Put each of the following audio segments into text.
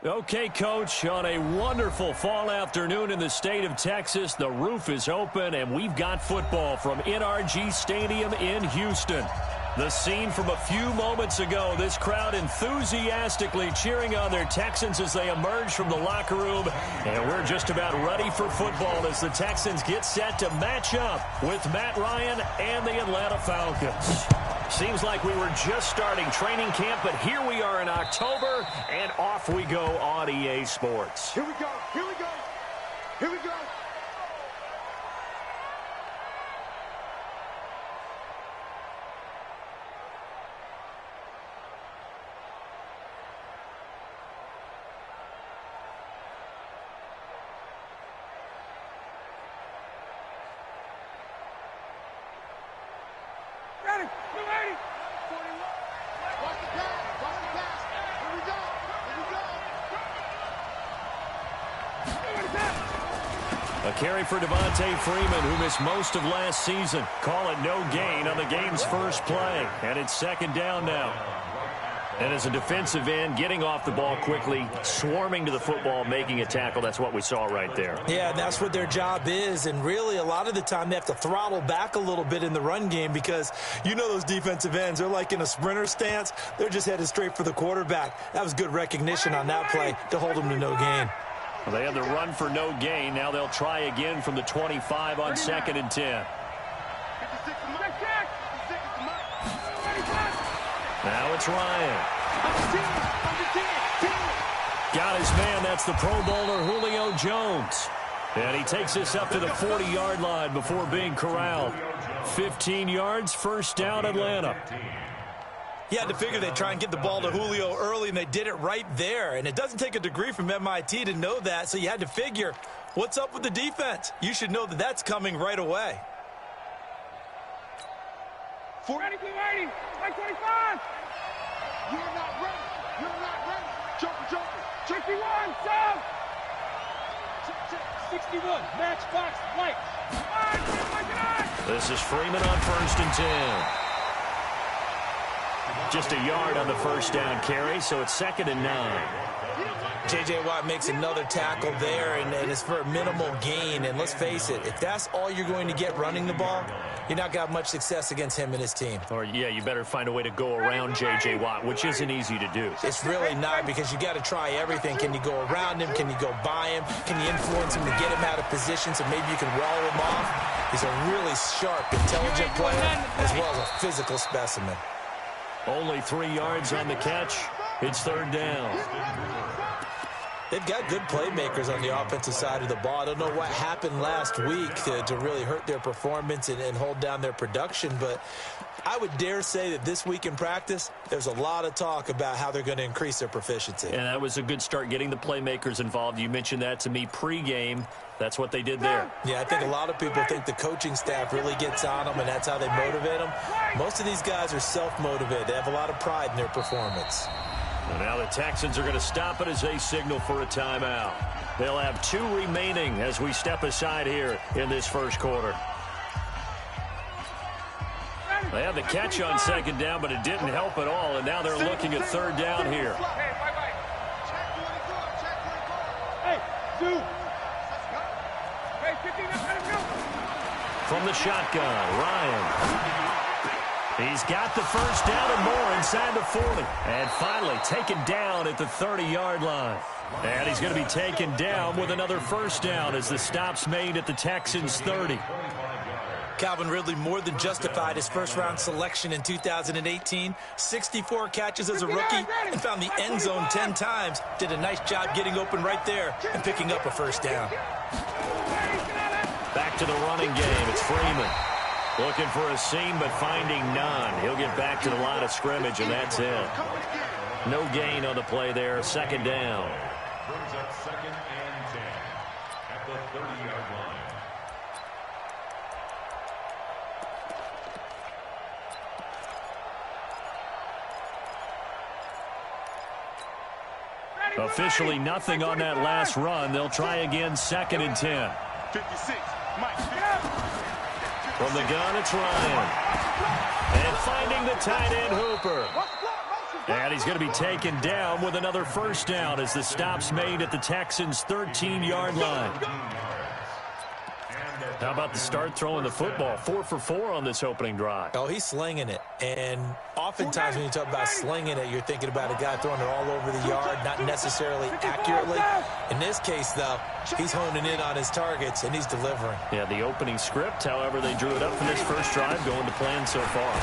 Okay, Coach, on a wonderful fall afternoon in the state of Texas, the roof is open, and we've got football from NRG Stadium in Houston. The scene from a few moments ago, this crowd enthusiastically cheering on their Texans as they emerge from the locker room, and we're just about ready for football as the Texans get set to match up with Matt Ryan and the Atlanta Falcons. Seems like we were just starting training camp, but here we are in October, and off we go on EA Sports. Here we go, here we go, here we go. A carry for Devontae Freeman, who missed most of last season. Call it no gain on the game's first play. And it's second down now. And as a defensive end, getting off the ball quickly, swarming to the football, making a tackle, that's what we saw right there. Yeah, and that's what their job is. And really, a lot of the time, they have to throttle back a little bit in the run game because you know those defensive ends, they're like in a sprinter stance. They're just headed straight for the quarterback. That was good recognition on that play to hold them to no gain. Well, they had the run for no gain. Now they'll try again from the 25 on 2nd and 10. Now it's Ryan. Got his man. That's the Pro Bowler Julio Jones. And he takes this up to the 40-yard line before being corralled. 15 yards, first down, Atlanta. You had to figure they'd try and get the ball to Julio early, and they did it right there. And it doesn't take a degree from MIT to know that, so you had to figure, what's up with the defense? You should know that that's coming right away. 40, 280, 25. You're not ready. You're not ready. Joker. 61, sub. 61, matchbox, white. This is Freeman on 1st and 10. Just a yard on the first down carry, so it's 2nd and 9. J.J. Watt makes another tackle there, and it's for a minimal gain. And let's face it, if that's all you're going to get running the ball, you're not going to have much success against him and his team. Or, yeah, you better find a way to go around J.J. Watt, which isn't easy to do. It's really not, because you got to try everything. Can you go around him? Can you go by him? Can you influence him to get him out of position so maybe you can wall him off? He's a really sharp, intelligent player, as well as a physical specimen. Only 3 yards on the catch. It's 3rd down. They've got good playmakers on the offensive side of the ball. I don't know what happened last week to really hurt their performance and hold down their production, but I would dare say that this week in practice, there's a lot of talk about how they're going to increase their proficiency. And that was a good start, getting the playmakers involved. You mentioned that to me pregame. That's what they did there. Yeah, I think a lot of people think the coaching staff really gets on them, and that's how they motivate them. Most of these guys are self-motivated. They have a lot of pride in their performance. And now the Texans are going to stop it as they signal for a timeout. They'll have 2 remaining as we step aside here in this first quarter. They had the catch on 2nd down, but it didn't help at all, and now they're looking at 3rd down here. From the shotgun, Ryan. He's got the first down and more inside the 40. And finally taken down at the 30-yard line. And he's going to be taken down with another first down as the stop's made at the Texans' 30. Calvin Ridley more than justified his first-round selection in 2018. 64 catches as a rookie and found the end zone 10 times. Did a nice job getting open right there and picking up a first down. Back to the running game. It's Freeman. Looking for a seam, but finding none. He'll get back to the line of scrimmage, and that's it. No gain on the play there. 2nd down. Brings up 2nd and 10 at the 30-yard line. Officially nothing on that last run. They'll try again 2nd and 10. 56, Mike. From the gun, it's Ryan. And finding the tight end, Hooper. And he's going to be taken down with another first down as the stop's made at the Texans' 13-yard line. How about the start throwing the football? 4 for 4 on this opening drive. Oh, he's slinging it. And oftentimes when you talk about slinging it, you're thinking about a guy throwing it all over the yard, not necessarily accurately. In this case, though, he's honing in on his targets, and he's delivering. Yeah, the opening script, however, they drew it up for this first drive, going to plan so far.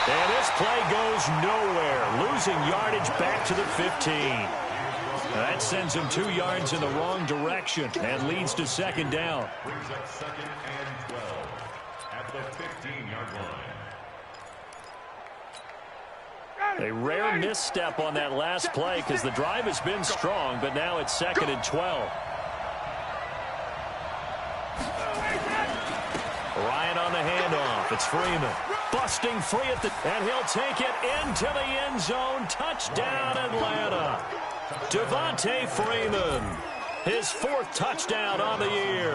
And this play goes nowhere, losing yardage back to the 15. That sends him 2 yards in the wrong direction and leads to second down. Brings up 2nd and 12 at the 15-yard line. A rare misstep on that last play because the drive has been strong, but now it's 2nd and 12. Ryan on the handoff. It's Freeman. Busting free at the... And he'll take it into the end zone. Touchdown, Atlanta. Devontae Freeman, his 4th touchdown on the year.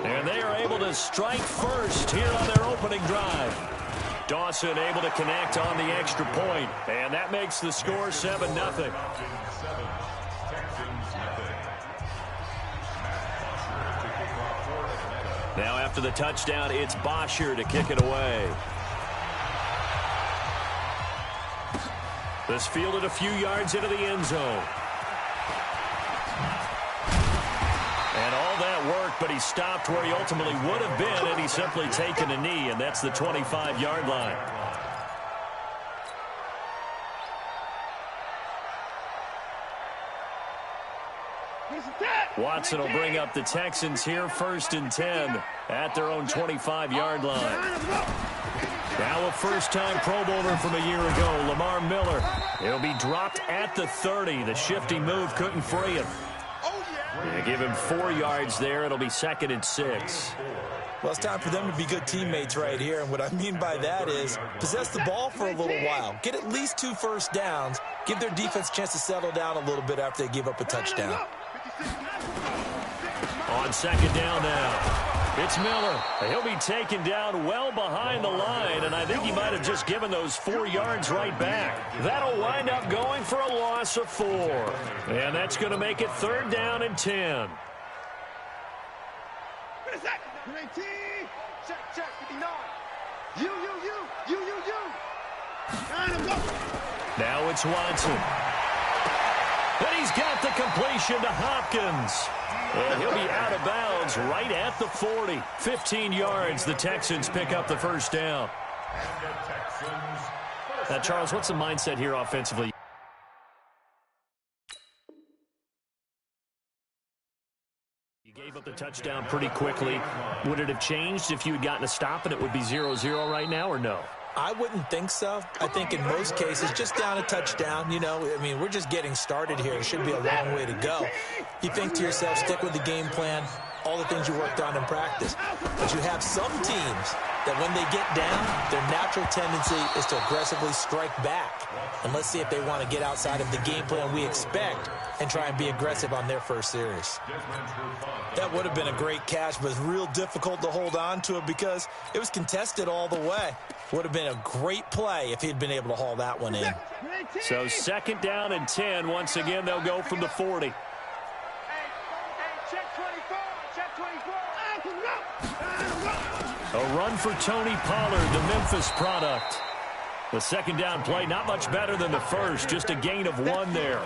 And they are able to strike first here on their opening drive. Dawson able to connect on the extra point. And that makes the score 7-0. Now after the touchdown, it's Bosher to kick it away. This fielded a few yards into the end zone. And all that worked, but he stopped where he ultimately would have been had he simply taken a knee, and that's the 25-yard line. Watson will bring up the Texans here, 1st and 10 at their own 25-yard line. Now a first-time Pro Bowler from a year ago, Lamar Miller. He'll be dropped at the 30. The shifty move couldn't free him. They give him 4 yards there. It'll be 2nd and 6. Well, it's time for them to be good teammates right here. And what I mean by that is possess the ball for a little while. Get at least 2 first downs. Give their defense a chance to settle down a little bit after they give up a touchdown. On 2nd down now. It's Miller. He'll be taken down well behind the line, and I think he might have just given those 4 yards right back. That'll wind up going for a loss of 4. And that's going to make it 3rd down and 10. Now it's Watson. And he's got the completion to Hopkins. And he'll be out of bounds right at the 40. 15 yards. The Texans pick up the first down. Now, Charles, what's the mindset here offensively? You gave up the touchdown pretty quickly. Would it have changed if you had gotten a stop and it would be 0-0 right now, or no? I wouldn't think so. I think in most cases, just down a touchdown, you know, I mean, we're just getting started here. It should be a long way to go. You think to yourself, stick with the game plan, all the things you worked on in practice. But you have some teams that when they get down, their natural tendency is to aggressively strike back. And let's see if they want to get outside of the game plan we expect and try and be aggressive on their first series. That would have been a great catch, but it's real difficult to hold on to it because it was contested all the way. Would have been a great play if he'd been able to haul that one in. So 2nd down and 10. Once again, they'll go from the 40. A run for Tony Pollard, the Memphis product. The 2nd down play, not much better than the first, just a gain of 1 there.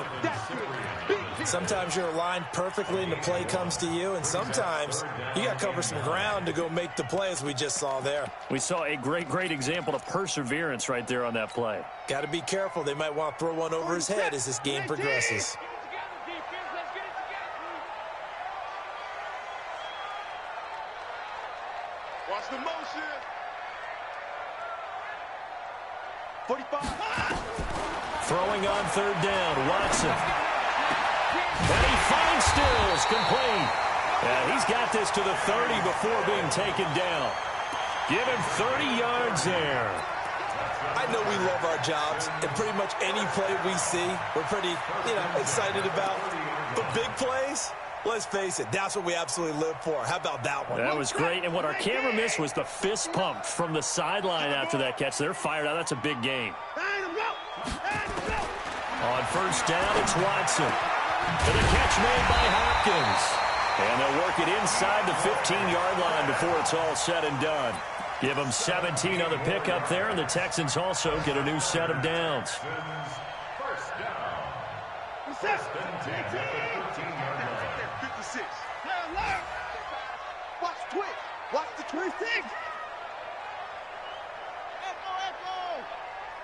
Sometimes you're aligned perfectly and the play comes to you, and sometimes you got to cover some ground to go make the play, as we just saw there. We saw a great example of perseverance right there on that play. Got to be careful. They might want to throw one over his head as this game progresses. Watch the motion. 45. Throwing on 3rd down, Watson. And he finds Stills, complete. And he's got this to the 30 before being taken down. Give him 30 yards there. I know we love our jobs, and pretty much any play we see, we're pretty, excited about. But big plays, let's face it, that's what we absolutely live for. How about that one? That was great, and what our camera missed was the fist pump from the sideline after that catch. They're fired out. That's a big game. On first down, it's Watson. And the catch made by Hopkins. And they'll work it inside the 15-yard line before it's all said and done. Give them 17 on the pickup there, and the Texans also get a new set of downs. First down. First and 10 at the 15-yard line. 56. Watch the twist. Watch the 26. Echo.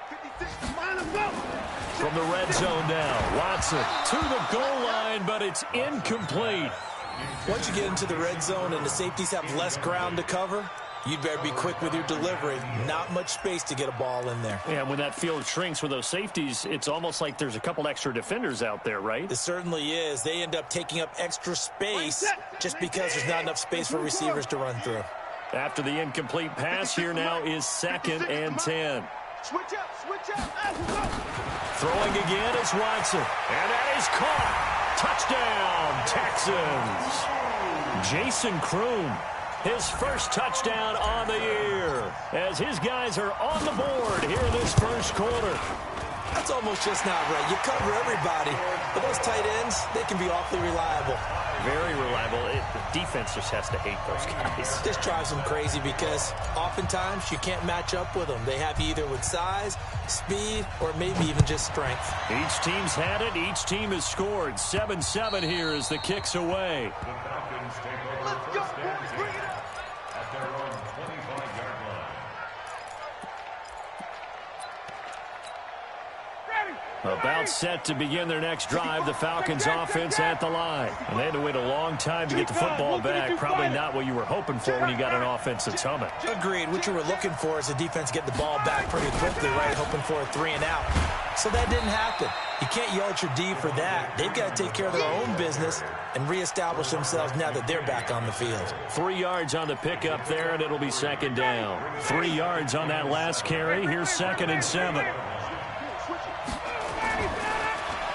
56. From the red zone now, Watson to the goal line, but it's incomplete. Once you get into the red zone and the safeties have less ground to cover, you'd better be quick with your delivery. Not much space to get a ball in there. Yeah, when that field shrinks with those safeties, it's almost like there's a couple extra defenders out there, right? It certainly is. They end up taking up extra space just because there's not enough space for receivers to run through. After the incomplete pass, here now is 2nd and 10. Switch up. Throwing again is Watson. And that is caught. Touchdown, Texans. Jason Kroom, his first touchdown on the year, as his guys are on the board here in this first quarter. That's almost just not right. You cover everybody, but those tight ends, they can be awfully reliable. Very reliable. The defense just has to hate those guys. This drives them crazy because oftentimes you can't match up with them. They have you either with size, speed, or maybe even just strength. Each team's had it. Each team has scored. 7-7 here as the kick's away. The Falcons take over first and 10 at their own 25-yard line. About set to begin their next drive, the Falcons offense at the line. And they had to wait a long time to get the football back. Probably not what you were hoping for when you got an offense that's humming. Agreed. What you were looking for is the defense get the ball back pretty quickly, right? Hoping for a 3-and-out. So that didn't happen. You can't yell at your D for that. They've got to take care of their own business and reestablish themselves now that they're back on the field. 3 yards on the pickup there, and it'll be 2nd down. 3 yards on that last carry. Here's 2nd and 7.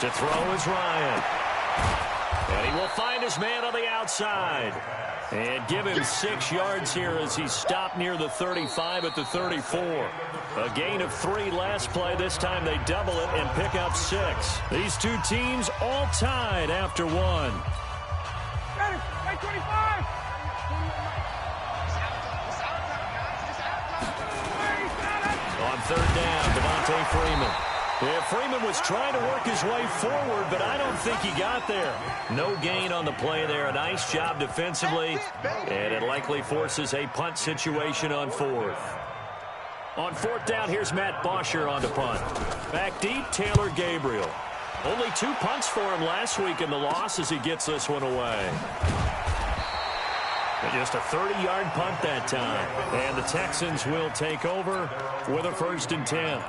To throw is Ryan. And he will find his man on the outside. And give him 6 yards here as he stopped near the 35 at the 34. A gain of 3 last play. This time they double it and pick up 6. These two teams all tied after 1. Ready, 25. On 3rd down, Devontae Freeman. Yeah, Freeman was trying to work his way forward, but I don't think he got there. No gain on the play there. A nice job defensively, and it likely forces a punt situation on 4th. On 4th down, here's Matt Bosher on the punt. Back deep, Taylor Gabriel. Only 2 punts for him last week in the loss as he gets this one away. But just a 30-yard punt that time. And the Texans will take over with a 1st and 10.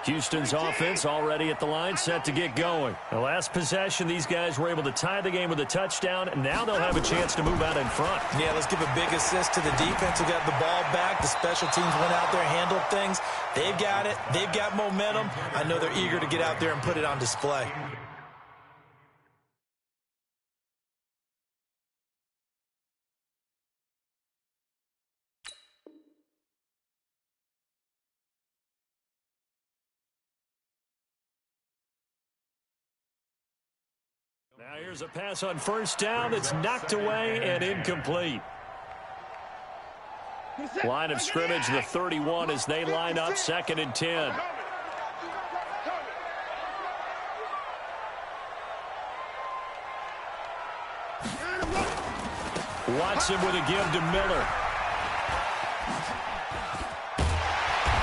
Houston's offense already at the line, set to get going. The last possession, these guys were able to tie the game with a touchdown, and now they'll have a chance to move out in front. Yeah, let's give a big assist to the defense who got the ball back. The special teams went out there, handled things. They've got it. They've got momentum. I know they're eager to get out there and put it on display. Now here's a pass on 1st down that's knocked away and incomplete. Line of scrimmage, the 31 as they line up 2nd and 10. Watson with a give to Miller.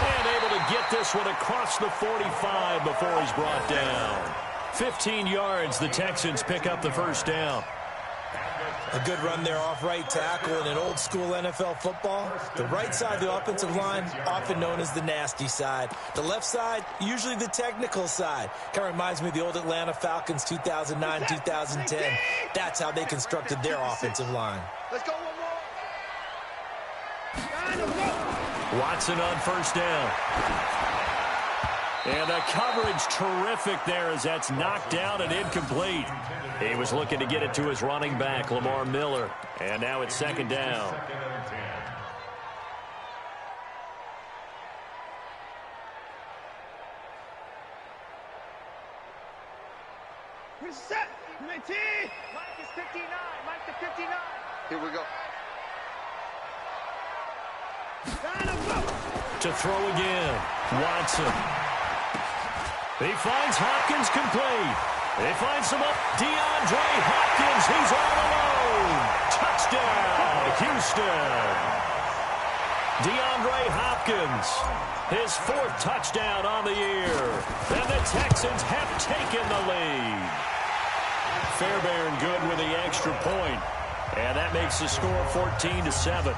And able to get this one across the 45 before he's brought down. 15 yards, the Texans pick up the 1st down. A good run there off right tackle in an old school NFL football. The right side of the offensive line, often known as the nasty side. The left side, usually the technical side. Kind of reminds me of the old Atlanta Falcons 2009, 2010. That's how they constructed their offensive line. Let's go one more. Watson on 1st down. And the coverage terrific there as that's knocked down and incomplete. He was looking to get it to his running back, Lamar Miller. And now it's 2nd down. Set. 19. Mike is 59. Mike to 59. Here we go. To throw again. Watson. He finds Hopkins complete. He finds him up. DeAndre Hopkins. He's all alone. Touchdown, Houston. DeAndre Hopkins. His 4th touchdown on the year. And the Texans have taken the lead. Fairbairn good with the extra point. And that makes the score 14-7.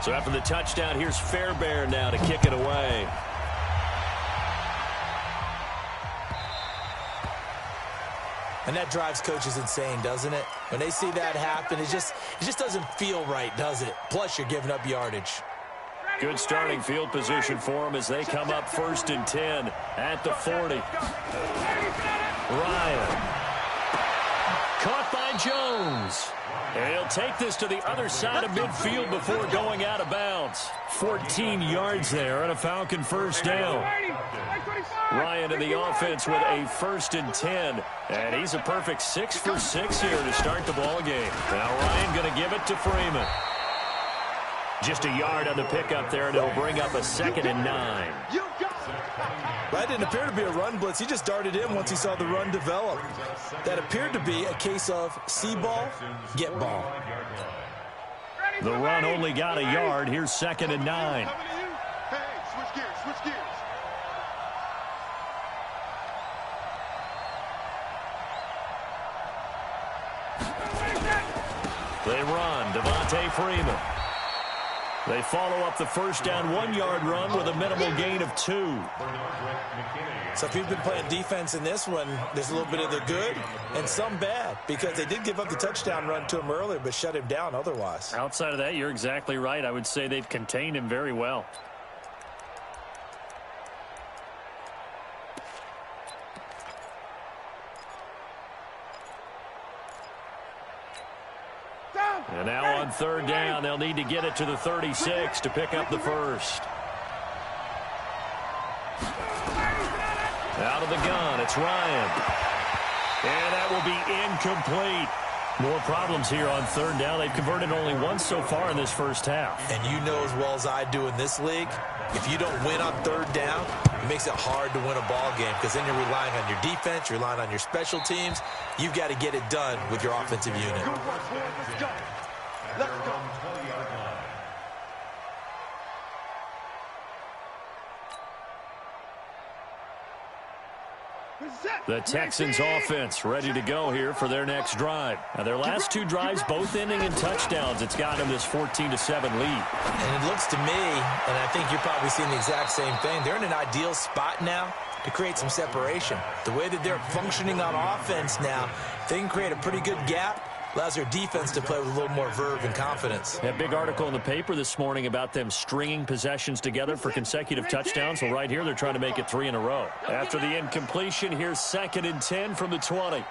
So after the touchdown, here's Fairbairn now to kick it away. And that drives coaches insane, doesn't it? When they see that happen, it just doesn't feel right, does it? Plus, you're giving up yardage. Good starting field position for them as they come up 1st and 10 at the 40. Ryan. Caught by Jones. And he'll take this to the other side of midfield before going out of bounds. 14 yards there and a Falcon 1st down. Ryan in the offense with a 1st and 10. And he's a perfect 6 for 6 here to start the ball game. Now Ryan going to give it to Freeman. Just a yard on the pickup there, and it'll bring up a 2nd and 9. That didn't appear to be a run blitz. He just darted in once he saw the run develop. That appeared to be a case of see ball, get ball. The run only got a yard. Here's 2nd and 9. Hey, switch gears, switch gears. They run. Devontae Freeman. They follow up the 1st down 1-yard run with a minimal gain of 2. So if you've been playing defense in this one, there's a little bit of the good and some bad, because they did give up the touchdown run to him earlier but shut him down otherwise. Outside of that, you're exactly right. I would say they've contained him very well. And now on 3rd down, they'll need to get it to the 36 to pick up the 1st. Out of the gun, it's Ryan. And that will be incomplete. More problems here on 3rd down. They've converted only once so far in this 1st half. And you know as well as I do in this league, if you don't win on 3rd down, it makes it hard to win a ball game, because then you're relying on your defense, you're relying on your special teams. You've got to get it done with your offensive unit. Let's go. Let's go. The Texans offense ready to go here for their next drive. Now, their last 2 drives both ending in touchdowns. It's got them this 14-7 lead. And it looks to me, and I think you're probably seeing the exact same thing, they're in an ideal spot now to create some separation. The way that they're functioning on offense now, they can create a pretty good gap. Allows their defense to play with a little more verve and confidence. That big article in the paper this morning about them stringing possessions together for consecutive touchdowns. Well, right here, they're trying to make it 3 in a row. After the incompletion, here's 2nd and 10 from the 20.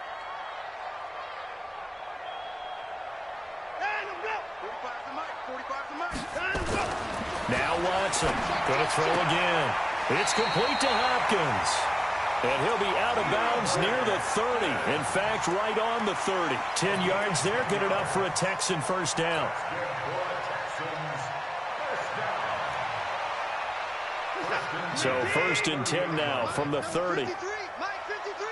Now Watson going to throw again. It's complete to Hopkins. And he'll be out of bounds near the 30. In fact, right on the 30. 10 yards there, good enough for a Texan 1st down. So 1st and 10 now from the 30. Mike, 53.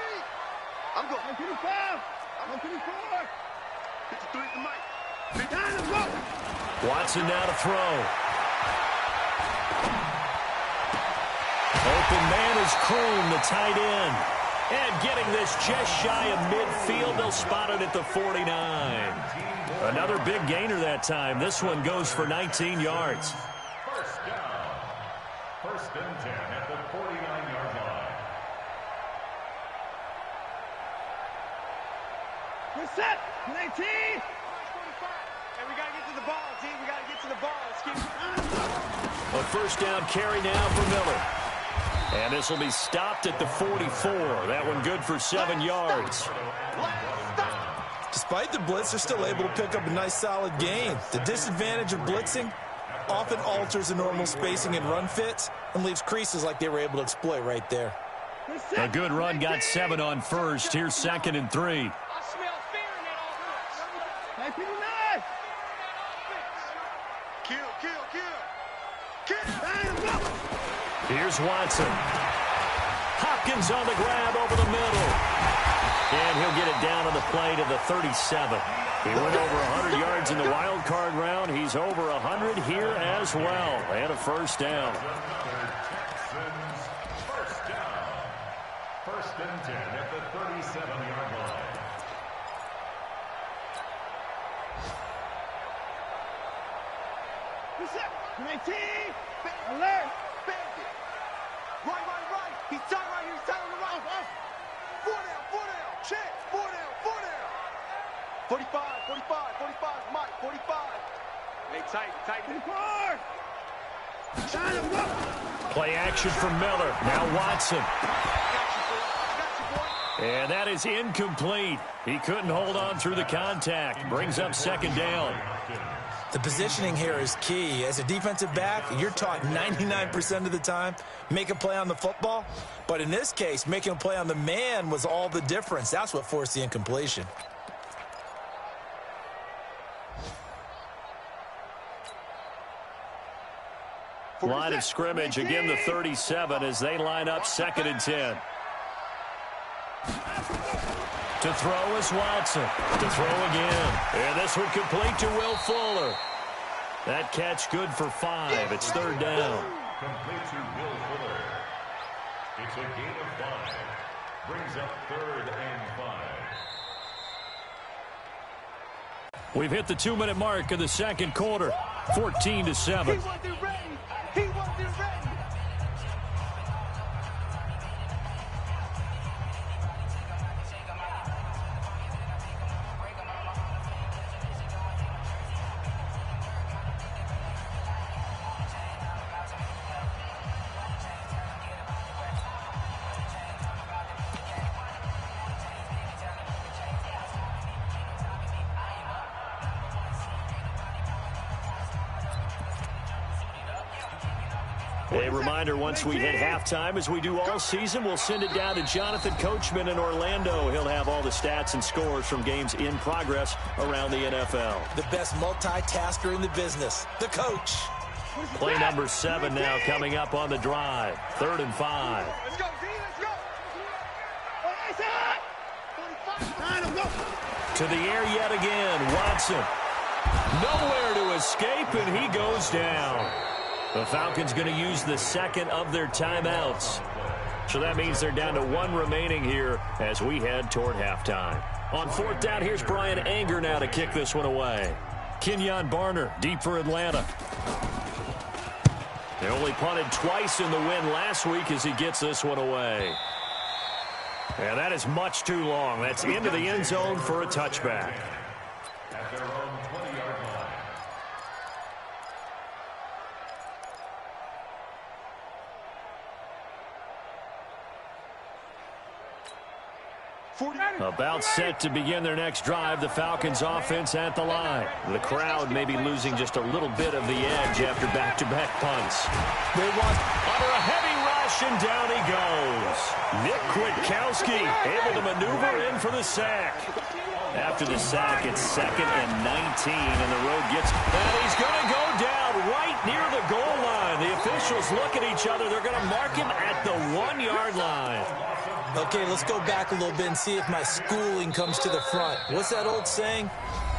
I'm going. 55. I'm 54. 53 to Mike. Watson now to throw. Open man is Kroon, the tight end. And getting this just shy of midfield, they'll spot it at the 49. Another big gainer that time. This one goes for 19 yards. 1st down. 1st and 10 at the 49-yard line. We're set. 19. Hey, we got to get to the ball, team. We got to get to the ball. Let's keep A 1st down carry now for Miller. And this will be stopped at the 44. That one good for 7 yards. Despite the blitz, they're still able to pick up a nice solid gain. The disadvantage of blitzing often alters the normal spacing and run fits and leaves creases like they were able to exploit right there. A good run got 7 on first. Here's 2nd and 3. I smell fear in that offense. Hey, nice. Kill. Here's Watson. Hopkins on the grab over the middle. And he'll get it down on the play to the 37. He went over 100 yards in the wild card round. He's over 100 here as well. And a first down. First and 10 at the 37-yard line. Reset. 19. Alert. Right. He's tight right here. He's tight on the right. 4 down. Check. 4 down. 45. Mike. 45. Hey, tight. 44. Shine him up. Play action from Miller. Now Watson. And that is incomplete. He couldn't hold on through the contact. Brings up 2nd down. The positioning here is key. As a defensive back, you're taught 99% of the time, make a play on the football. But in this case, making a play on the man was all the difference. That's what forced the incompletion. Line of scrimmage, again the 37 as they line up 2nd and 10. To throw is Watson. To throw again. And this one complete to Will Fuller. That catch good for 5. It's 3rd down. Complete to Will Fuller. It's a gain of 5. Brings up 3rd and 5. We've hit the 2-minute mark of the 2nd quarter. 14-7. He wasn't ready. A reminder, once we hit halftime, as we do all season, we'll send it down to Jonathan Coachman in Orlando. He'll have all the stats and scores from games in progress around the NFL. The best multitasker in the business, the coach. Play number 7 now coming up on the drive. 3rd and 5. Let's go, Z. To the air yet again. Watson. Nowhere to escape, and he goes down. The Falcons going to use the 2nd of their timeouts. So that means they're down to 1 remaining here as we head toward halftime. On 4th down, here's Brian Anger now to kick this one away. Kenyon Barner, deep for Atlanta. They only punted twice in the win last week as he gets this one away. And that is much too long. That's into the end zone for a touchback. At their own 20-yard line. About set to begin their next drive, the Falcons offense at the line. The crowd may be losing just a little bit of the edge after back-to-back punts. They want under a heavy rush, and down he goes. Nick Kwiatkowski able to maneuver in for the sack. After the sack, it's 2nd and 19, and the road gets... And he's going to go down right near the goal line. The officials look at each other. They're going to mark him at the 1-yard line. Okay, let's go back a little bit and see if my schooling comes to the front. What's that old saying?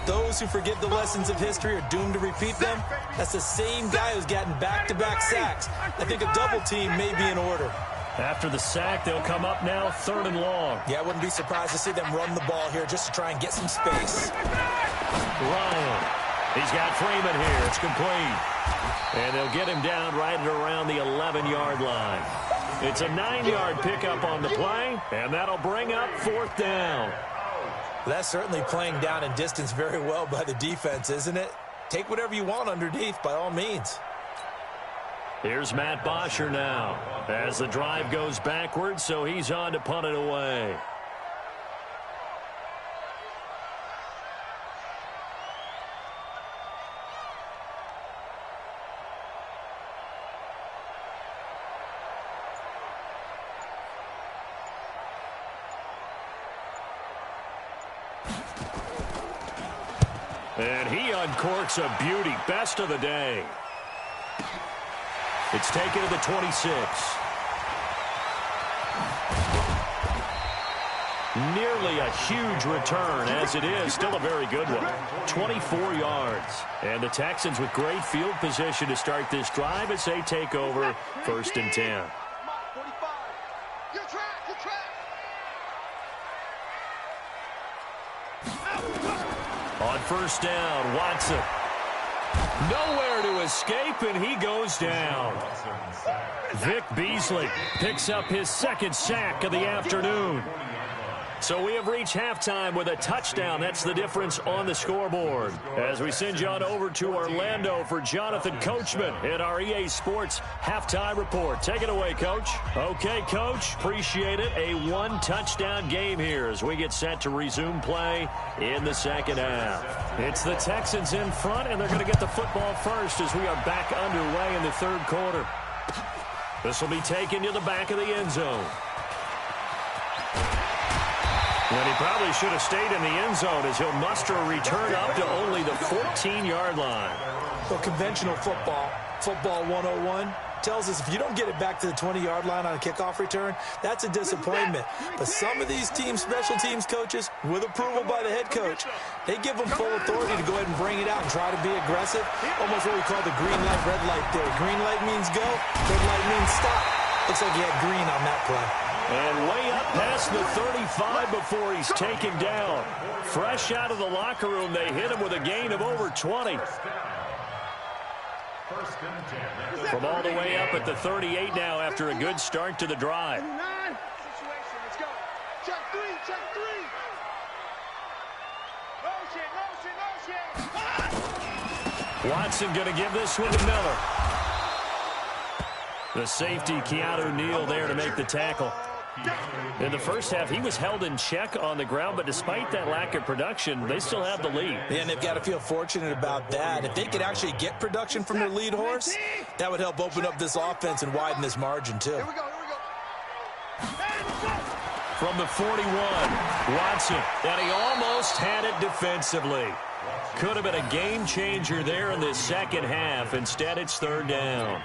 Those who forget the lessons of history are doomed to repeat them. That's the same guy who's gotten back-to-back sacks. I think a double team may be in order. After the sack, they'll come up now 3rd and long. Yeah, I wouldn't be surprised to see them run the ball here just to try and get some space. Ryan. He's got Freeman here. It's complete. And they'll get him down right at around the 11-yard line. It's a 9-yard pickup on the play, and that'll bring up 4th down. That's certainly playing down in distance very well by the defense, isn't it? Take whatever you want underneath, by all means. Here's Matt Bosher now as the drive goes backwards, so he's on to punt it away. And he uncorks a beauty. Best of the day. It's taken to the 26. Nearly a huge return, as it is. Still a very good one. 24 yards. And the Texans with great field position to start this drive as they take over 1st and 10. On 1st down, Watson. Nowhere to escape, and he goes down. Vic Beasley picks up his 2nd sack of the afternoon. So we have reached halftime with a touchdown. That's the difference on the scoreboard. As we send you on over to Orlando for Jonathan Coachman in our EA Sports Halftime Report. Take it away, Coach. Okay, Coach. Appreciate it. A 1-touchdown game here as we get set to resume play in the 2nd half. It's the Texans in front, and they're going to get the football first as we are back underway in the 3rd quarter. This will be taken to the back of the end zone. And he probably should have stayed in the end zone as he'll muster a return up to only the 14-yard line. Well, conventional football 101, tells us if you don't get it back to the 20-yard line on a kickoff return, that's a disappointment. But some of these teams, special teams coaches, with approval by the head coach, they give them full authority to go ahead and bring it out and try to be aggressive. Almost what we call the green light, red light theory. Green light means go, red light means stop. Looks like he had green on that play. And way up past the 35 before he's taken down. Fresh out of the locker room, they hit him with a gain of over 20. From all the way up at the 38 now after a good start to the drive. Let's go. Check three. Motion. Watson going to give this one to Miller. The safety, Keanu Neal, there to make the tackle. In the first half, he was held in check on the ground, but despite that lack of production, they still have the lead. And they've got to feel fortunate about that. If they could actually get production from their lead horse, that would help open up this offense and widen this margin, too. Here we go. From the 41, Watson, and he almost had it defensively. Could have been a game changer there in the 2nd half. Instead, it's 3rd down.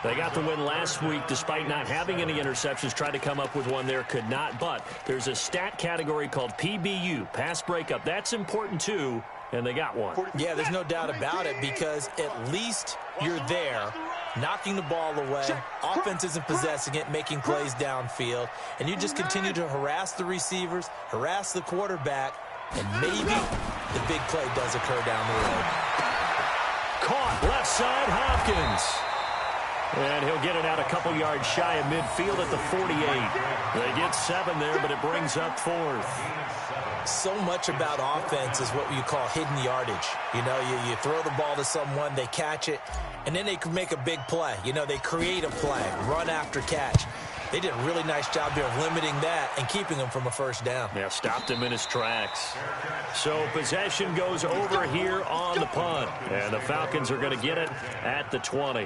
They got the win last week despite not having any interceptions. Tried to come up with one there, could not. But there's a stat category called PBU, pass breakup. That's important, too, and they got one. Yeah, there's no doubt about it because at least you're there, knocking the ball away. Offense isn't possessing it, making plays downfield. And you just continue to harass the receivers, harass the quarterback, and maybe the big play does occur down the road. Caught left side, Hopkins. And he'll get it out a couple yards shy of midfield at the 48. They get 7 there, but it brings up 4th. So much about offense is what you call hidden yardage. You know, you throw the ball to someone, they catch it, and then they can make a big play. You know, they create a play, run after catch. They did a really nice job here of limiting that and keeping him from a 1st down. Yeah, stopped him in his tracks. So possession goes over here on the punt. And the Falcons are going to get it at the 20.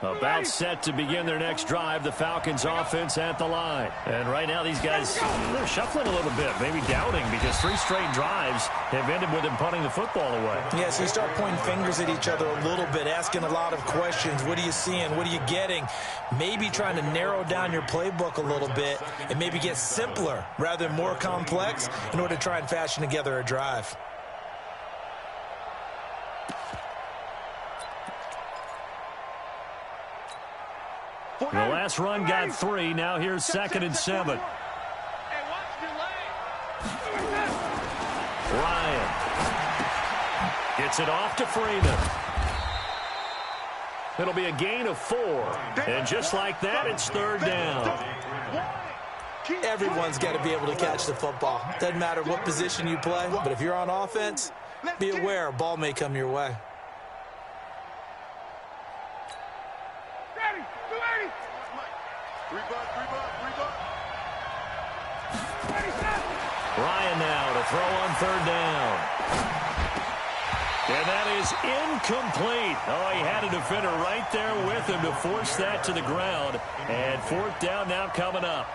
About set to begin their next drive, the Falcons offense at the line. And right now these guys, they're shuffling a little bit, maybe doubting because 3 straight drives have ended with them punting the football away. Yeah, so you start pointing fingers at each other a little bit, asking a lot of questions. What are you seeing? What are you getting? Maybe trying to narrow down your playbook a little bit and maybe get simpler rather than more complex in order to try and fashion together a drive. The last run got 3. Now here's 2nd and 7. Ryan gets it off to Freeman. It'll be a gain of 4. And just like that, it's 3rd down. Everyone's got to be able to catch the football. Doesn't matter what position you play, but if you're on offense, be aware a ball may come your way. Trying now to throw on third down. And that is incomplete. Oh, he had a defender right there with him to force that to the ground. And fourth down now coming up.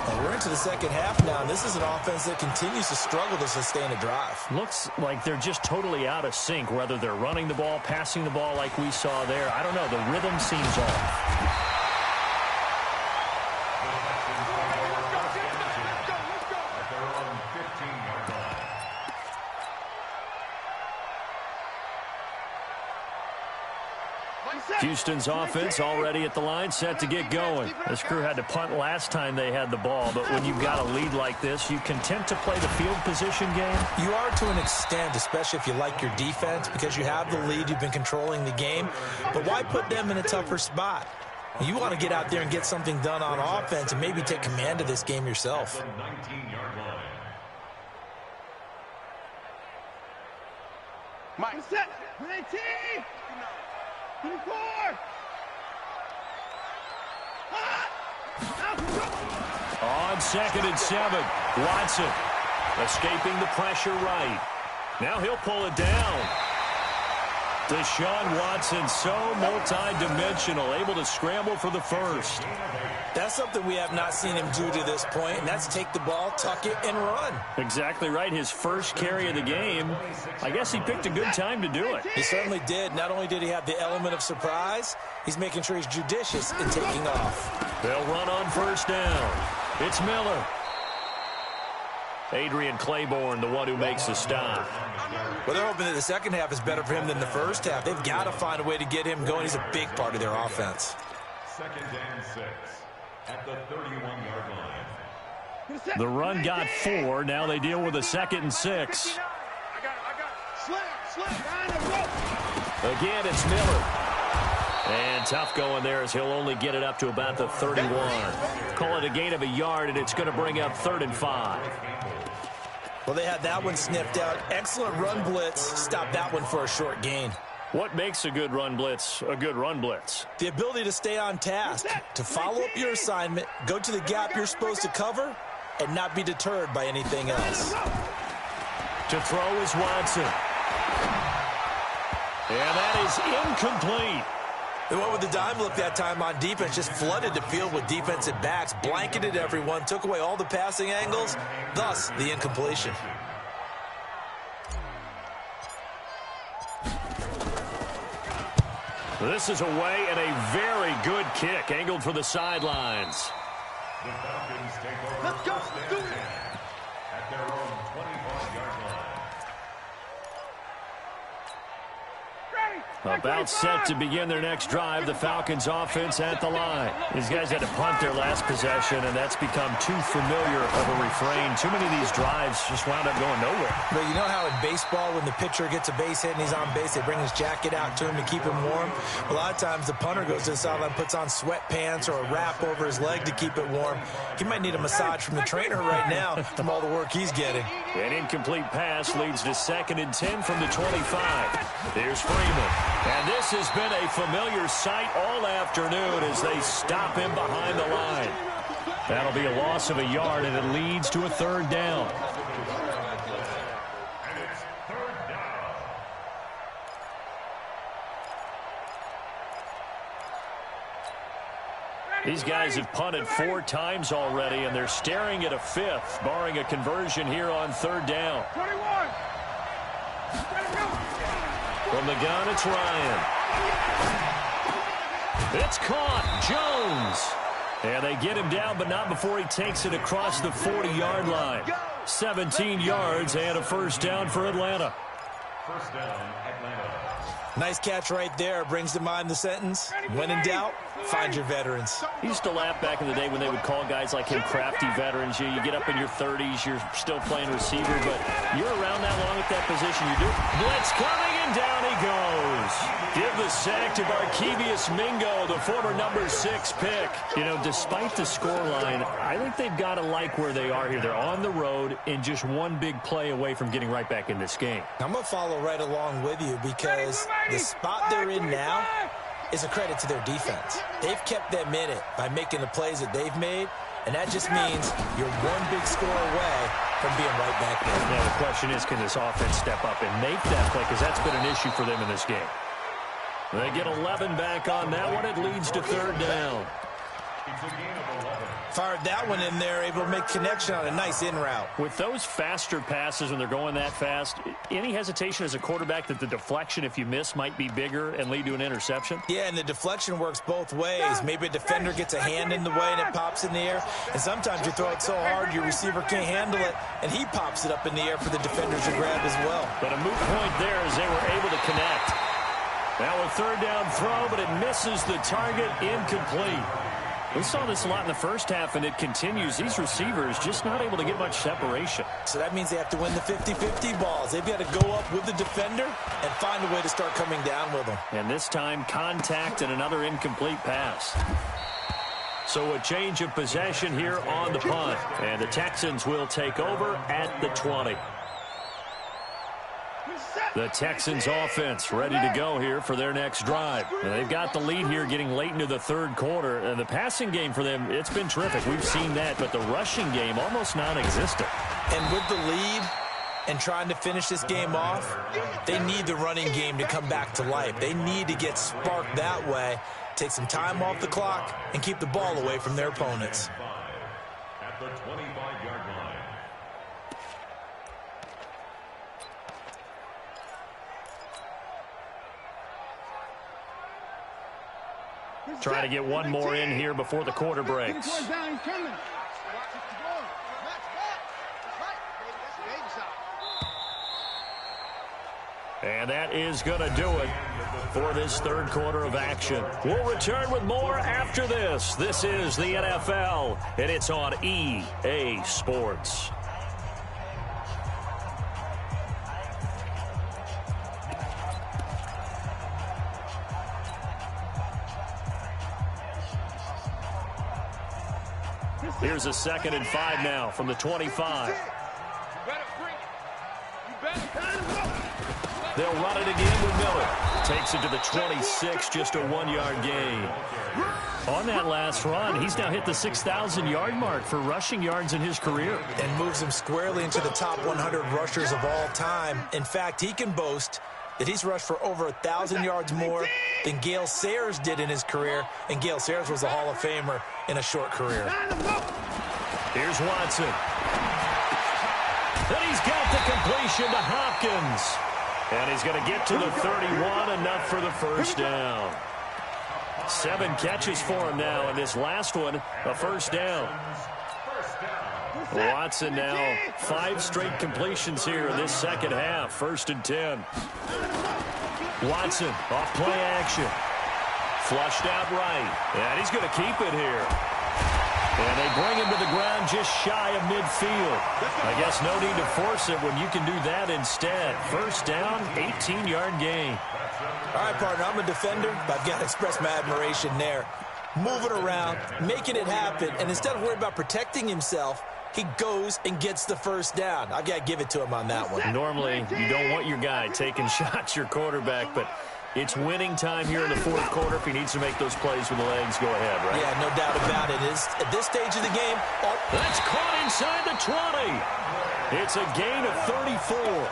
Well, we're into the second half now, and this is an offense that continues to struggle to sustain a drive. Looks like they're just totally out of sync, whether they're running the ball, passing the ball like we saw there. I don't know. The rhythm seems off. Houston's offense already at the line, set to get going. This crew had to punt last time they had the ball, but when you've got a lead like this, you content to play the field position game? You are to an extent, especially if you like your defense, because you have the lead, you've been controlling the game. But why put them in a tougher spot? You want to get out there and get something done on offense and maybe take command of this game yourself. 19-yard line. Mike, set. 19. 24. On 2nd and 7, Watson escaping the pressure right. Now he'll pull it down. Deshaun Watson, so multi-dimensional, able to scramble for the first. That's something we have not seen him do to this point, and that's take the ball, tuck it, and run. Exactly right. His first carry of the game. I guess he picked a good time to do it. He certainly did. Not only did he have the element of surprise, he's making sure he's judicious in taking off. They'll run on first down. It's Miller. Adrian Claiborne, the one who makes the stop. Well, they're hoping that the second half is better for him than the first half. They've got to find a way to get him going. He's a big part of their offense. 2nd and 6 at the 31-yard line. The run got 4. Now they deal with a 2nd and 6. Again, it's Miller. And tough going there as he'll only get it up to about the 31. Call it a gain of a yard, and it's going to bring up 3rd and 5. Well, they had that one sniffed out. Excellent run blitz. Stop that one for a short gain. What makes a good run blitz a good run blitz? The ability to stay on task, to follow up your assignment, go to the gap you're supposed to cover, and not be deterred by anything else. To throw is Watson. And that is incomplete. They went with the dime look that time on defense, just flooded the field with defensive backs, blanketed everyone, took away all the passing angles, thus the incompletion. This is away and a very good kick, angled for the sidelines. The Falcons take over. Let's go. Do it. At their own 25-yard line. About set to begin their next drive. The Falcons offense at the line. These guys had to punt their last possession, and that's become too familiar of a refrain. Too many of these drives just wound up going nowhere. But you know how in baseball, when the pitcher gets a base hit and he's on base, they bring his jacket out to him to keep him warm? A lot of times the punter goes to the sideline, puts on sweatpants or a wrap over his leg to keep it warm. He might need a massage from the trainer right now from all the work he's getting. An incomplete pass leads to 2nd and 10 from the 25. There's Freeman. And this has been a familiar sight all afternoon as they stop him behind the line. That'll be a loss of a yard, and it leads to a 3rd down. And it's 3rd down. These guys have punted 4 times already, and they're staring at a 5th, barring a conversion here on 3rd down. 21. From the gun, it's Ryan. It's caught. Jones. And they get him down, but not before he takes it across the 40-yard line. 17 yards and a 1st down for Atlanta. 1st down, Atlanta. Nice catch right there. Brings to mind the sentence, when in doubt, find your veterans. He used to laugh back in the day when they would call guys like him crafty veterans. You get up in your 30s, you're still playing receiver, but you're around that long at that position. You do. Blitz coming, and down he goes. Give the sack to Barkevius Mingo, the former number 6 pick. You know, despite the scoreline, I think they've got to like where they are here. They're on the road and just one big play away from getting right back in this game. I'm going to follow right along with you because the spot they're in now is a credit to their defense. They've kept them in it by making the plays that they've made, And that just means you're one big score away from being right back there. Yeah, the question is, can this offense step up and make that play? Because that's been an issue for them in this game. They get 11 back on that one. It leads to third down. Fired that one in there, able to make connection on a nice in route. With those faster passes when they're going that fast, any hesitation as a quarterback that the deflection, if you miss, might be bigger and lead to an interception? Yeah, and the deflection works both ways. Maybe a defender gets a hand in the way and it pops in the air. And sometimes you throw it so hard your receiver can't handle it, and he pops it up in the air for the defenders to grab as well. But a moot point there as they were able to connect. Now a third down throw, but it misses the target, incomplete. We saw this a lot in the first half, and it continues. These receivers just not able to get much separation. So that means they have to win the 50-50 balls. They've got to go up with the defender and find a way to start coming down with them. And this time, contact and another incomplete pass. So a change of possession here on the punt. And the Texans will take over at the 20. The Texans offense ready to go here for their next drive. And they've got the lead here getting late into the third quarter. And the passing game for them, it's been terrific. We've seen that, but the rushing game almost non-existent. And with the lead and trying to finish this game off, they need the running game to come back to life. They need to get sparked that way, take some time off the clock, and keep the ball away from their opponents. At the 25-yard line. Trying to get one more in here before the quarter breaks. And that is going to do it for this third quarter of action. We'll return with more after this. This is the NFL, and it's on EA Sports. Here's a 2nd and 5 now from the 25. They'll run it again with Miller. Takes it to the 26, just a 1-yard gain. On that last run, he's now hit the 6,000-yard mark for rushing yards in his career. And moves him squarely into the top 100 rushers of all time. In fact, he can boast that he's rushed for over 1,000 yards more than Gale Sayers did in his career, and Gale Sayers was a Hall of Famer in a short career. Here's Watson. And he's got the completion to Hopkins. And he's going to get to the 31, enough for the first down. 7 catches for him now, and this last one, a first down. Watson now 5 straight completions here in this second half. 1st and 10. Watson off play action. Flushed out right. And he's going to keep it here. And they bring him to the ground just shy of midfield. I guess no need to force it when you can do that instead. First down, 18-yard gain. All right, partner, I'm a defender, but I've got to express my admiration there. Moving around, making it happen, and instead of worrying about protecting himself, he goes and gets the first down. I've got to give it to him on that one. Normally, you don't want your guy taking shots, your quarterback, but it's winning time here in the fourth quarter. If he needs to make those plays with the legs, go ahead, right? Yeah, no doubt about it. At this stage of the game, that's caught inside the 20. It's a gain of 34.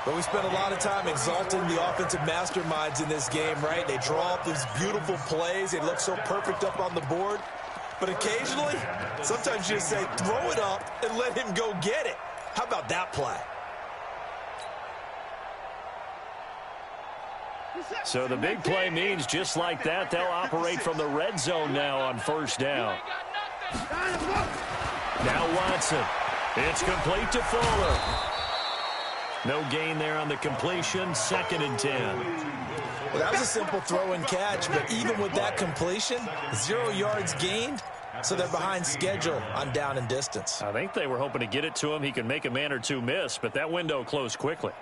But we spent a lot of time exalting the offensive masterminds in this game, right? They draw up these beautiful plays. They look so perfect up on the board. But occasionally, sometimes you just say, throw it up and let him go get it. How about that play? So the big play means just like that, they'll operate from the red zone now on first down. Now Watson. It's complete to Fuller. No gain there on the completion. 2nd and 10. Well, that was a simple throw and catch, but even with that completion, 0 yards gained, so they're behind schedule on down and distance. I think they were hoping to get it to him. He could make a man or two miss, but that window closed quickly.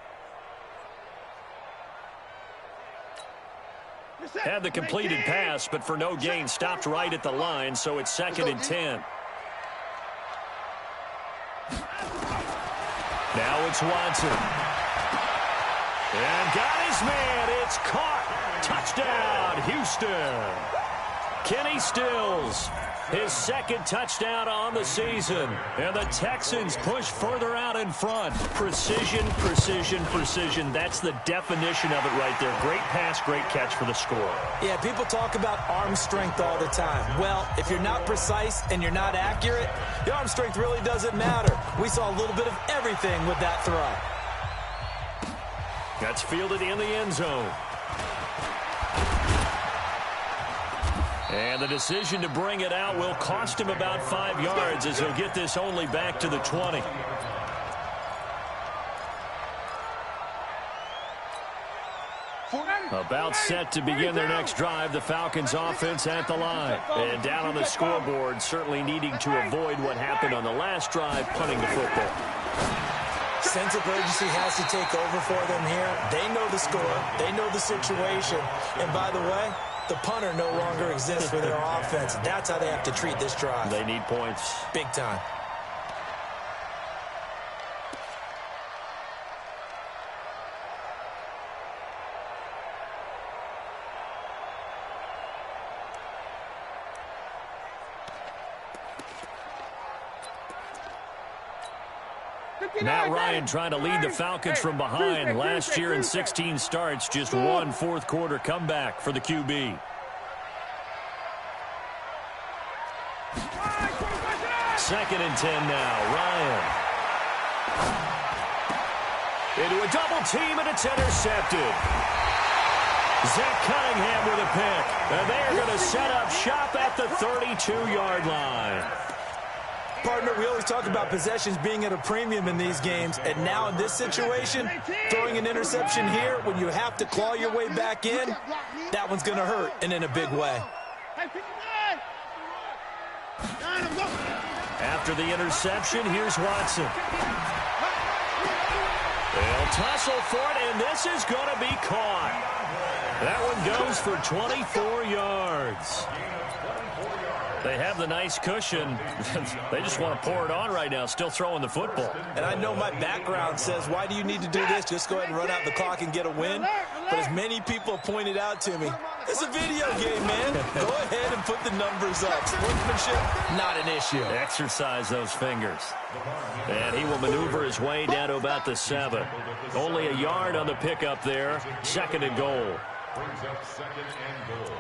Had the completed pass, but for no gain, stopped right at the line, so it's 2nd and 10. Now it's Watson. And got his man. It's caught. Touchdown, Houston. Kenny Stills his second touchdown on the season. And the Texans push further out in front. Precision, precision, precision. That's the definition of it right there. Great pass, great catch for the score. Yeah, people talk about arm strength all the time. Well, if you're not precise and you're not accurate, your arm strength really doesn't matter. We saw a little bit of everything with that throw. That's fielded in the end zone. And the decision to bring it out will cost him about 5 yards as he'll get this only back to the 20. About set to begin their next drive, the Falcons offense at the line. And down on the scoreboard, certainly needing to avoid what happened on the last drive, punting the football. Sense of urgency has to take over for them here. They know the score. They know the situation. And by the way, the punter no longer exists for their offense. That's how they have to treat this drive. They need points. Big time. Matt Ryan trying to lead the Falcons from behind. Last year in 16 starts, just one fourth-quarter comeback for the QB. Second and 10 now. Ryan. Into a double team, and it's intercepted. Zach Cunningham with a pick. And they're going to set up shop at the 32-yard line. Partner, we always talk about possessions being at a premium in these games, and now in this situation, throwing an interception here when you have to claw your way back in, that one's going to hurt, and in a big way. After the interception, here's Watson. They'll tussle for it, and this is going to be caught. That one goes for 24 yards. They have the nice cushion. They just want to pour it on right now, still throwing the football. And I know my background says, why do you need to do this? Just go ahead and run out the clock and get a win. But as many people have pointed out to me, it's a video game, man. Go ahead and put the numbers up. Sportsmanship, not an issue. Exercise those fingers. And he will maneuver his way down to about the 7. Only a yard on the pickup there. Second and goal. Brings up second and goal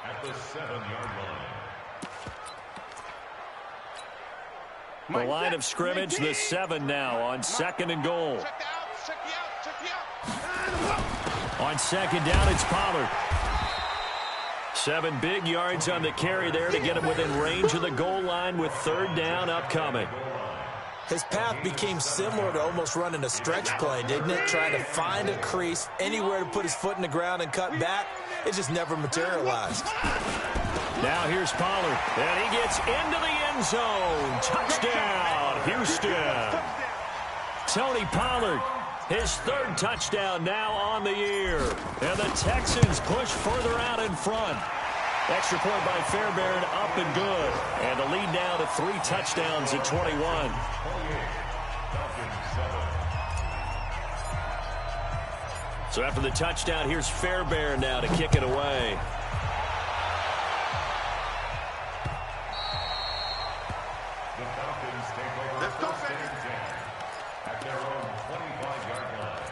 at the 7-yard line. The line of scrimmage, the 7 now on second and goal. On second down, it's Pollard. 7 big yards on the carry there to get him within range of the goal line with third down upcoming. His path became similar to almost running a stretch play, didn't it? Trying to find a crease, anywhere to put his foot in the ground and cut back. It just never materialized. Now here's Pollard, and he gets into the end zone. Touchdown, Houston. Tony Pollard, his third touchdown now on the year. And the Texans push further out in front. Extra point by Fairbairn, up and good. And the lead now to 3 touchdowns at 21. So after the touchdown, here's Fairbairn now to kick it away. The Falcons take over first and 10 at their own 25-yard line.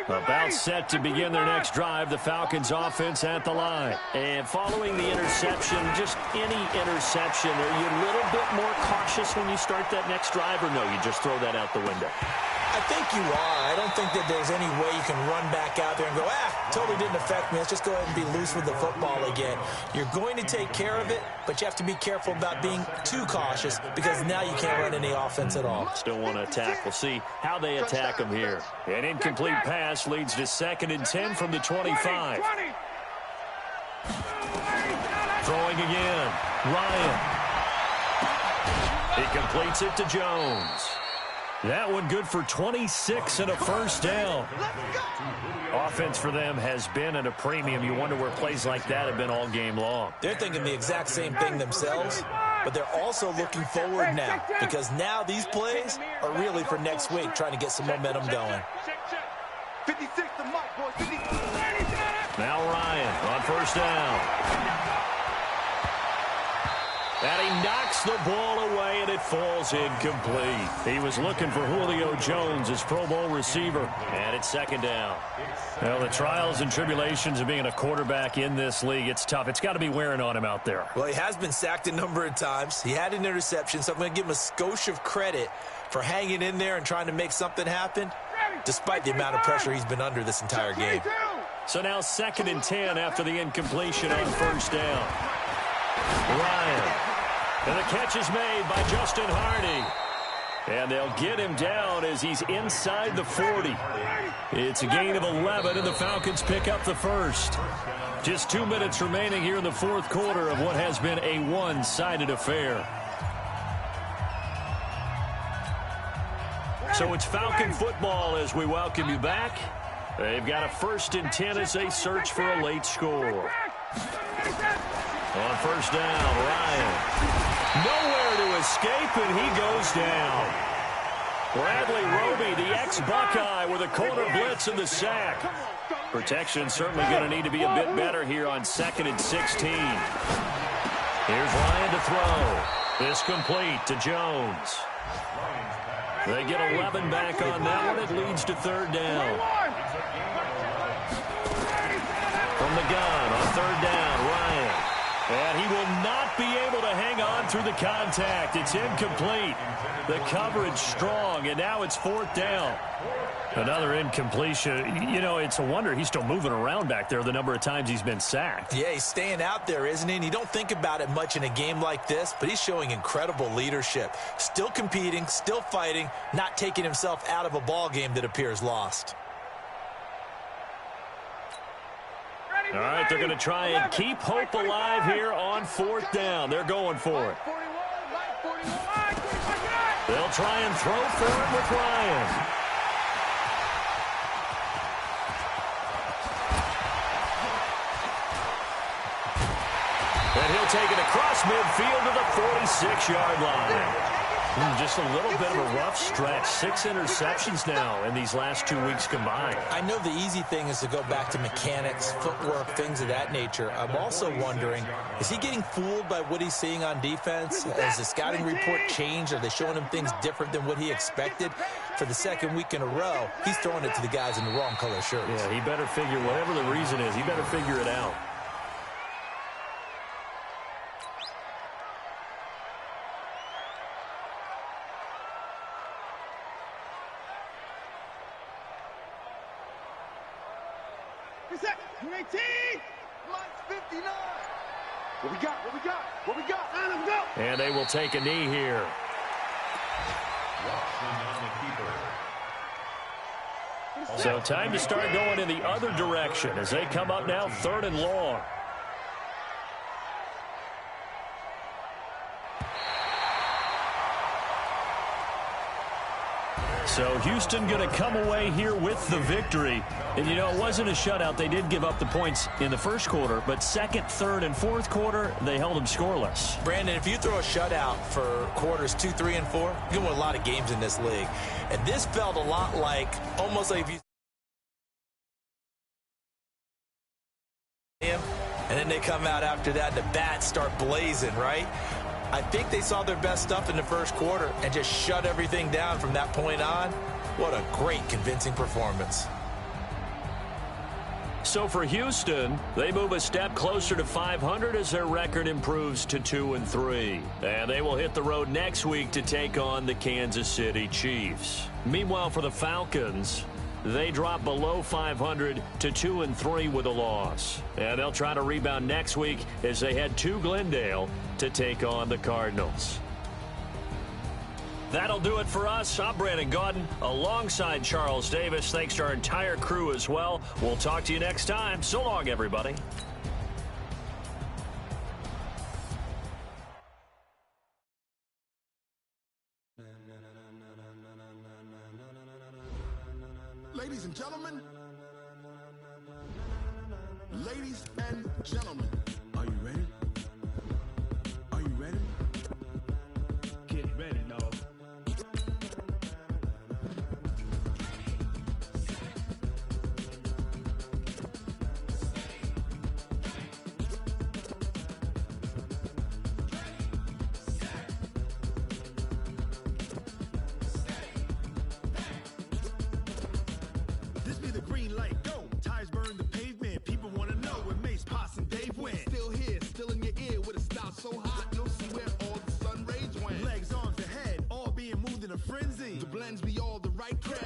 About set to begin their next drive, the Falcons offense at the line. And following the interception, just any interception, are you a little bit more cautious when you start that next drive, or no, you just throw that out the window? I think you are. I don't think that there's any way you can run back out there and go, totally didn't affect me. Let's just go ahead and be loose with the football again. You're going to take care of it, but you have to be careful about being too cautious because now you can't run any offense at all. Still want to attack. We'll see how they attack them here. An incomplete pass leads to second and 10 from the 25. Throwing again. Ryan. He completes it to Jones. That one good for 26 and a first down. Offense for them has been at a premium. You wonder where plays like that have been all game long. They're thinking the exact same thing themselves, but they're also looking forward now because now these plays are really for next week, trying to get some momentum going. 56 to Mike, boys. 56. Now Ryan on first down. And he knocks the ball away, and it falls incomplete. He was looking for Julio Jones, his Pro Bowl receiver. And it's second down. Well, the trials and tribulations of being a quarterback in this league, it's tough. It's got to be wearing on him out there. Well, he has been sacked a number of times. He had an interception, so I'm going to give him a skosh of credit for hanging in there and trying to make something happen, despite the amount of pressure he's been under this entire game. So now 2nd and 10 after the incompletion on first down. Ryan. And the catch is made by Justin Hardy. And they'll get him down as he's inside the 40. It's a gain of 11, and the Falcons pick up the first. Just 2 minutes remaining here in the fourth quarter of what has been a one-sided affair. So it's Falcon football as we welcome you back. They've got a 1st and 10 as they search for a late score. On first down, Ryan. Nowhere to escape, and he goes down. Bradley Roby, the ex-Buckeye, with a corner blitz and the sack. Protection certainly going to need to be a bit better here on 2nd and 16. Here's Ryan to throw. This complete to Jones. They get 11 back on that one. It leads to 3rd down. From the gun on 3rd down, Ryan. And he will not be able to hang on through the contact. It's incomplete. The coverage strong, and now it's 4th down. Another incompletion. You know, it's a wonder he's still moving around back there the number of times he's been sacked. Yeah, he's staying out there, isn't he? And you don't think about it much in a game like this, but he's showing incredible leadership. Still competing, still fighting, not taking himself out of a ball game that appears lost. All right, they're going to try and keep hope alive here on 4th down. They're going for it. They'll try and throw for it with Ryan. And he'll take it across midfield to the 46-yard line. Just a little bit of a rough stretch. 6 interceptions now in these last 2 weeks combined. I know the easy thing is to go back to mechanics, footwork, things of that nature. I'm also wondering, is he getting fooled by what he's seeing on defense? Has the scouting report changed? Are they showing him things different than what he expected? For the 2nd week in a row, he's throwing it to the guys in the wrong color shirts. Yeah, he better figure, whatever the reason is, he better figure it out. What we got? What we got? What we got? Let's go. And they will take a knee here. So time to start going in the other direction as they come up now 3rd and long. So Houston going to come away here with the victory. And, you know, it wasn't a shutout. They did give up the points in the first quarter, but 2nd, 3rd, and 4th quarter, they held them scoreless. Brandon, if you throw a shutout for quarters 2, 3, and 4, you're going to win a lot of games in this league. And this felt a lot like, almost like if you... and then they come out after that, and the bats start blazing, right? I think they saw their best stuff in the first quarter and just shut everything down from that point on. What a great, convincing performance. So for Houston, they move a step closer to 500 as their record improves to 2-3. And they will hit the road next week to take on the Kansas City Chiefs. Meanwhile, for the Falcons, they drop below 500 to 2-3 with a loss. And they'll try to rebound next week as they head to Glendale to take on the Cardinals. That'll do it for us. I'm Brandon Gaudin alongside Charles Davis. Thanks to our entire crew as well. We'll talk to you next time. So long, everybody. Ladies and gentlemen, are you ready? Are you ready? Get ready, dog. right crowd.